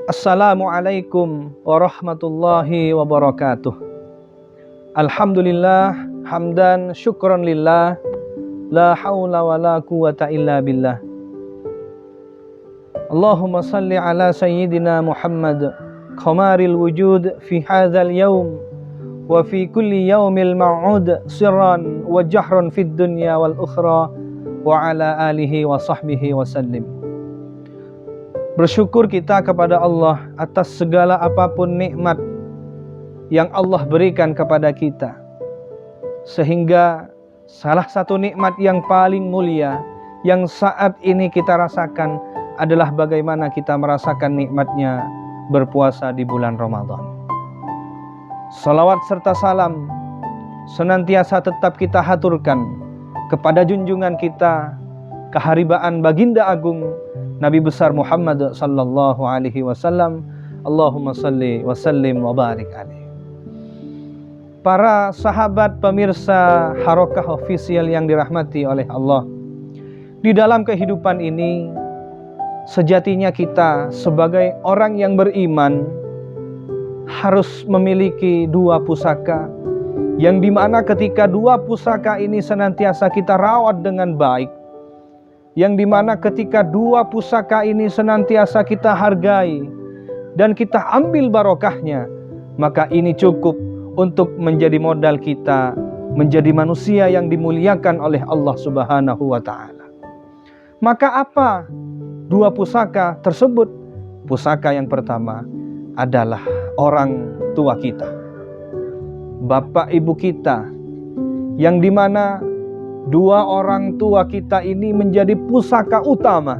Assalamualaikum warahmatullahi wabarakatuh. Alhamdulillah, hamdan syukran lillah, la haula wa la quwata illa billah. Allahumma salli ala sayyidina Muhammad qamaril wujud fi hadzal yaum wa fi kulli yaumil ma'ud sirran wa jahran fid dunya wal ukhra wa ala alihi wa sahbihi wa sallim. Bersyukur kita kepada Allah atas segala apapun nikmat yang Allah berikan kepada kita. Sehingga salah satu nikmat yang paling mulia yang saat ini kita rasakan adalah bagaimana kita merasakan nikmatnya berpuasa di bulan Ramadan. Salawat serta salam senantiasa tetap kita haturkan kepada junjungan kita, keharibaan baginda agung Nabi besar Muhammad sallallahu alaihi wasallam. Allahumma salli wa sallim wa barik alaihi. Para sahabat pemirsa Harokah Official yang dirahmati oleh Allah, di dalam kehidupan ini sejatinya kita sebagai orang yang beriman harus memiliki dua pusaka, yang dimana ketika dua pusaka ini senantiasa kita rawat dengan baik, yang dimana ketika dua pusaka ini senantiasa kita hargai dan kita ambil barokahnya, maka ini cukup untuk menjadi modal kita menjadi manusia yang dimuliakan oleh Allah Subhanahu wa Ta'ala. Maka apa dua pusaka tersebut? Pusaka yang pertama adalah orang tua kita, bapak ibu kita, yang dimana dua orang tua kita ini menjadi pusaka utama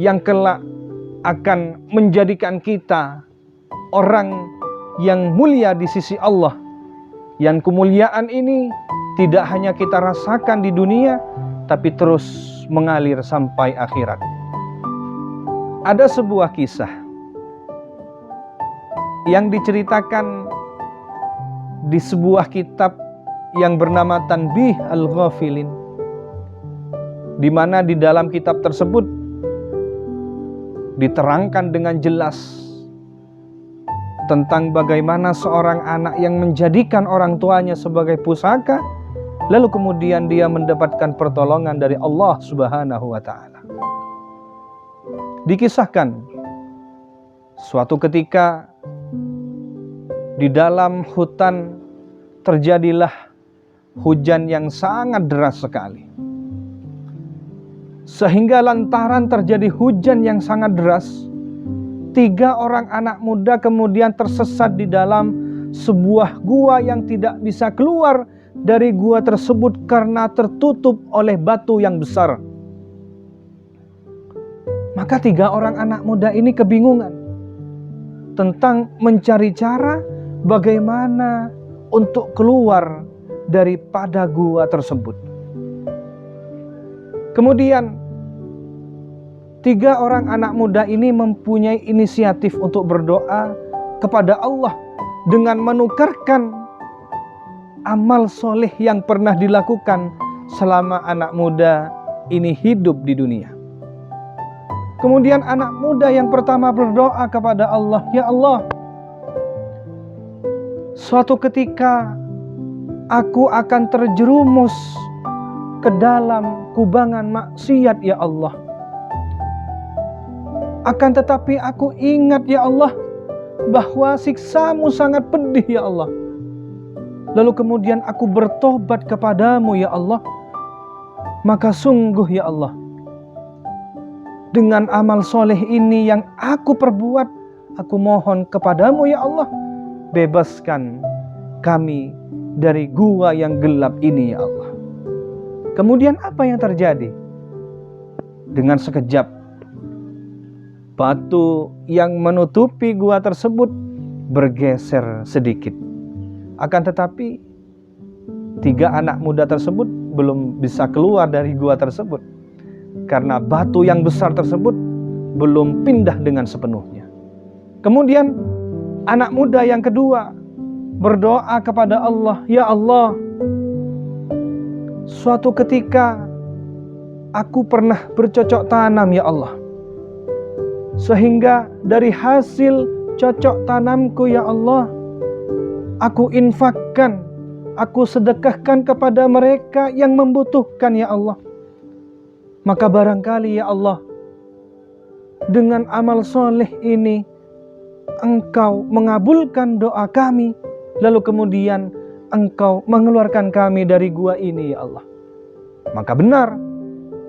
yang kelak akan menjadikan kita orang yang mulia di sisi Allah. Yang kemuliaan ini tidak hanya kita rasakan di dunia, tapi terus mengalir sampai akhirat. Ada sebuah kisah yang diceritakan di sebuah kitab yang bernama Tanbih Al-Ghafilin, di mana di dalam kitab tersebut diterangkan dengan jelas tentang bagaimana seorang anak yang menjadikan orang tuanya sebagai pusaka, lalu kemudian dia mendapatkan pertolongan dari Allah Subhanahu wa Ta'ala. Dikisahkan suatu ketika di dalam hutan terjadilah hujan yang sangat deras sekali. Sehingga lantaran terjadi hujan yang sangat deras, 3 orang anak muda kemudian tersesat di dalam sebuah gua yang tidak bisa keluar dari gua tersebut karena tertutup oleh batu yang besar. Maka 3 orang anak muda ini kebingungan tentang mencari cara bagaimana untuk keluar daripada gua tersebut. Kemudian 3 orang anak muda ini mempunyai inisiatif untuk berdoa kepada Allah dengan menukarkan amal soleh yang pernah dilakukan selama anak muda ini hidup di dunia. Kemudian anak muda yang pertama berdoa kepada Allah, "Ya Allah, suatu ketika aku akan terjerumus ke dalam kubangan maksiat ya Allah. Akan tetapi aku ingat ya Allah bahwa siksa-Mu sangat pedih ya Allah. Lalu kemudian aku bertobat kepadamu ya Allah. Maka sungguh ya Allah, dengan amal soleh ini yang aku perbuat, aku mohon kepadamu ya Allah, bebaskan kami dari gua yang gelap ini ya Allah." Kemudian apa yang terjadi? Dengan sekejap batu yang menutupi gua tersebut bergeser sedikit. Akan tetapi 3 anak muda tersebut belum bisa keluar dari gua tersebut karena batu yang besar tersebut belum pindah dengan sepenuhnya. Kemudian anak muda yang kedua berdoa kepada Allah, "Ya Allah, suatu ketika aku pernah bercocok tanam ya Allah. sehingga dari hasil cocok tanamku ya Allah, aku infakkan, aku sedekahkan kepada mereka yang membutuhkan ya Allah. Maka barangkali ya Allah, dengan amal soleh ini Engkau mengabulkan doa kami, lalu kemudian Engkau mengeluarkan kami dari gua ini ya Allah. Maka benar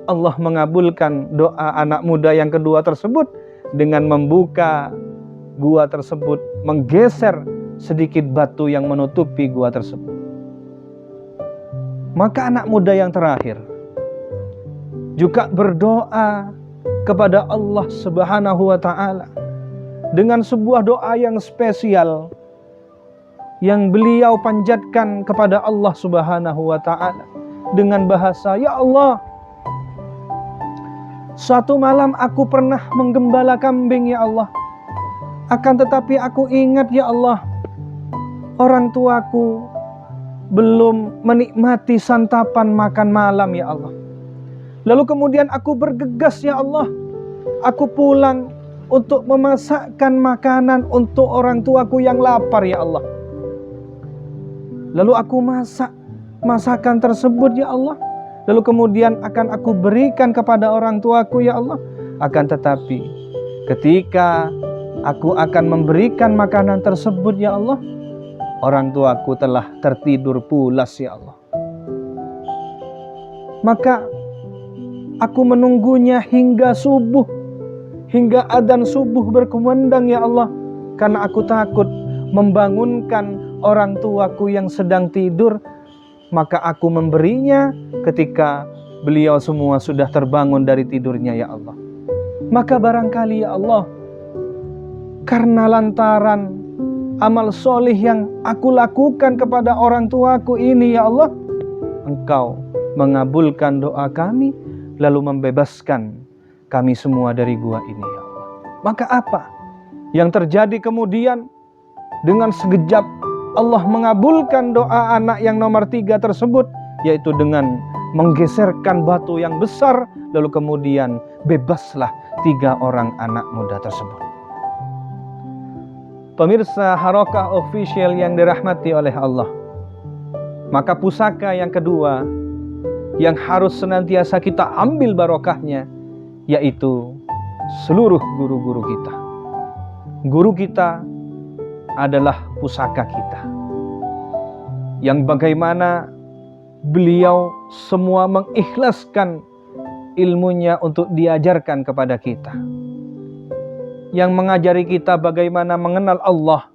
Allah mengabulkan doa anak muda yang kedua tersebut dengan membuka gua tersebut, menggeser sedikit batu yang menutupi gua tersebut. Maka anak muda yang terakhir juga berdoa kepada Allah Subhanahu wa ta'ala dengan sebuah doa yang spesial yang beliau panjatkan kepada Allah Subhanahu wa ta'ala dengan bahasa, ya Allah, suatu malam aku pernah menggembala kambing ya Allah, akan tetapi aku ingat ya Allah, orang tuaku belum menikmati santapan makan malam ya Allah. Lalu kemudian aku bergegas ya Allah, aku pulang untuk memasakkan makanan untuk orang tuaku yang lapar ya Allah. Lalu aku masak masakan tersebut ya Allah, lalu kemudian akan aku berikan kepada orang tuaku ya Allah. Akan tetapi ketika aku akan memberikan makanan tersebut ya Allah, orang tuaku telah tertidur pulas ya Allah. Maka aku menunggunya hingga subuh, hingga adzan subuh berkumandang ya Allah, karena aku takut membangunkan orang tuaku yang sedang tidur. Maka aku memberinya ketika beliau semua sudah terbangun dari tidurnya ya Allah. Maka barangkali ya Allah, karena lantaran amal soleh yang aku lakukan kepada orang tuaku ini ya Allah, Engkau mengabulkan doa kami, lalu membebaskan kami semua dari gua ini ya Allah. Maka apa yang terjadi kemudian? Dengan sekejap Allah mengabulkan doa anak yang nomor 3 tersebut, yaitu dengan menggeserkan batu yang besar, lalu kemudian bebaslah 3 orang anak muda tersebut. Pemirsa Harokah Official yang dirahmati oleh Allah, maka pusaka yang kedua yang harus senantiasa kita ambil barokahnya, yaitu seluruh guru-guru kita. Guru kita adalah pusaka kita, yang bagaimana beliau semua mengikhlaskan ilmunya untuk diajarkan kepada kita, yang mengajari kita bagaimana mengenal Allah,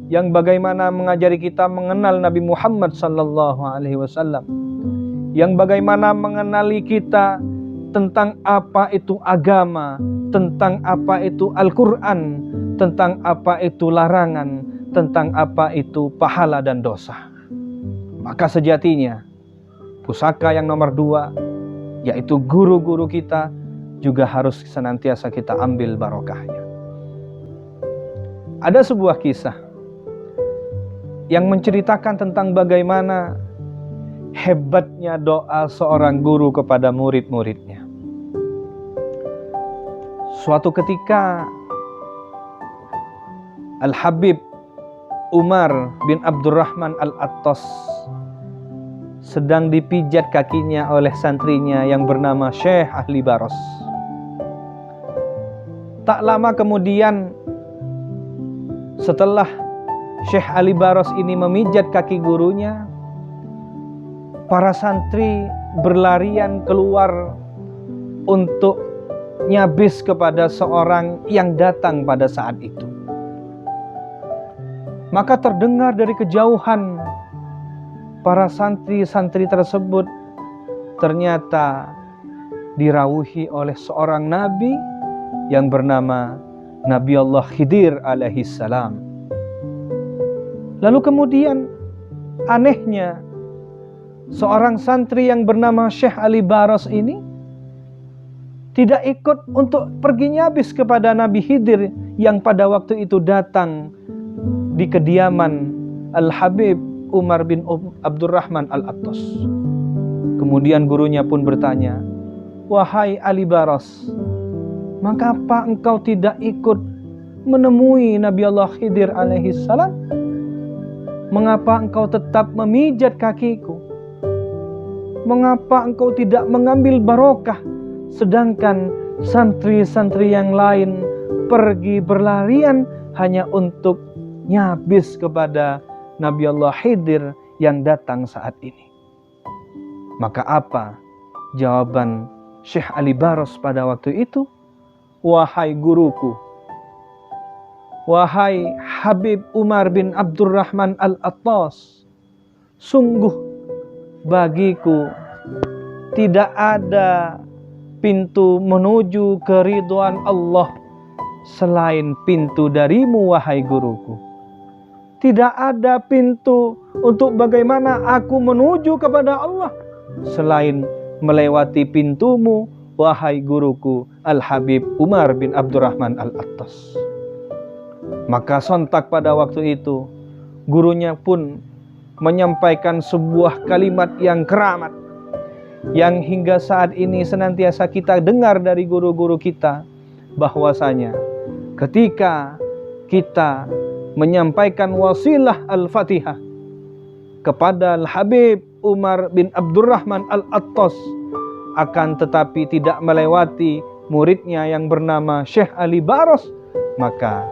yang bagaimana mengajari kita mengenal Nabi Muhammad sallallahu alaihi wasallam, yang bagaimana mengenali kita tentang apa itu agama, tentang apa itu Al-Quran, tentang apa itu larangan, tentang apa itu pahala dan dosa. Maka sejatinya pusaka yang nomor 2, yaitu guru-guru kita, juga harus senantiasa kita ambil barokahnya. Ada sebuah kisah yang menceritakan tentang bagaimana hebatnya doa seorang guru kepada murid-muridnya. Suatu ketika Al-Habib Umar bin Abdurrahman Al-Attas sedang dipijat kakinya oleh santrinya yang bernama Syekh Ahli Baros. Tak lama kemudian, setelah Syekh Ali Baros ini memijat kaki gurunya, para santri berlarian keluar untuk nyabis kepada seorang yang datang pada saat itu. Maka terdengar dari kejauhan, para santri-santri tersebut ternyata dirawuhi oleh seorang nabi yang bernama Nabi Allah Khidir alaihi salam. Lalu kemudian anehnya, seorang santri yang bernama Syekh Ali Baros ini tidak ikut untuk pergi nyabis kepada Nabi Khidir yang pada waktu itu datang di kediaman Al-Habib Umar bin Abdurrahman Al-Attas. Kemudian gurunya pun bertanya, "Wahai Ali Baros, Mengapa engkau tidak ikut menemui Nabi Allah Khidir alaihi salam? Mengapa engkau tetap memijat kakiku? Mengapa engkau tidak mengambil barokah, sedangkan santri-santri yang lain pergi berlarian hanya untuk nyabis kepada Nabi Allah Khidir yang datang saat ini? Maka apa jawaban Syekh Ali Baros pada waktu itu? Wahai guruku, wahai Habib Umar bin Abdurrahman Al-Attas, sungguh bagiku tidak ada pintu menuju keridhaan Allah selain pintu darimu, wahai guruku. Tidak ada pintu untuk bagaimana aku menuju kepada Allah selain melewati pintumu, wahai guruku Al-Habib Umar bin Abdurrahman Al-Attas. Maka sontak pada waktu itu gurunya pun menyampaikan sebuah kalimat yang keramat, yang hingga saat ini senantiasa kita dengar dari guru-guru kita, bahwasanya ketika kita menyampaikan wasilah Al-Fatihah kepada Al-Habib Umar bin Abdurrahman Al-Attas, akan tetapi tidak melewati muridnya yang bernama Syekh Ali Baros, maka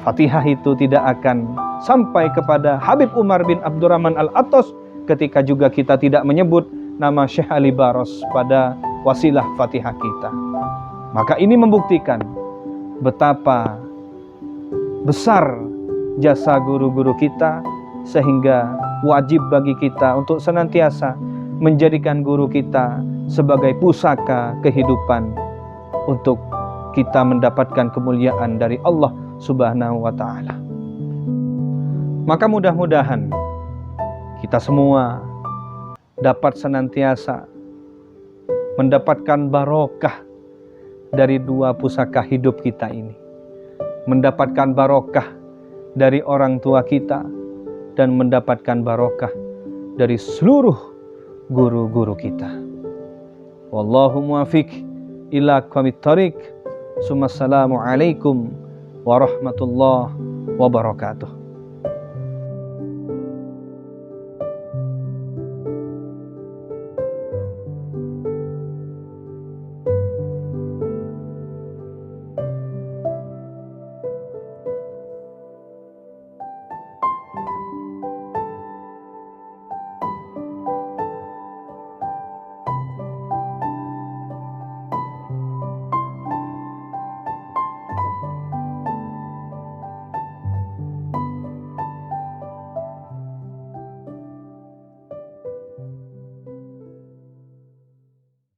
Fatihah itu tidak akan sampai kepada Habib Umar bin Abdurrahman Al-Attas ketika juga kita tidak menyebut nama Syekh Ali Baros pada wasilah Fatihah kita. Maka ini membuktikan betapa besar jasa guru-guru kita, sehingga wajib bagi kita untuk senantiasa menjadikan guru kita sebagai pusaka kehidupan untuk kita mendapatkan kemuliaan dari Allah Subhanahu wa ta'ala. Maka mudah-mudahan kita semua dapat senantiasa mendapatkan barokah dari dua pusaka hidup kita ini, mendapatkan barokah dari orang tua kita, dan mendapatkan barokah dari seluruh guru-guru kita. Wallahu muwaffiq ila aqwamit thoriq. Assalamualaikum warahmatullahi wabarakatuh.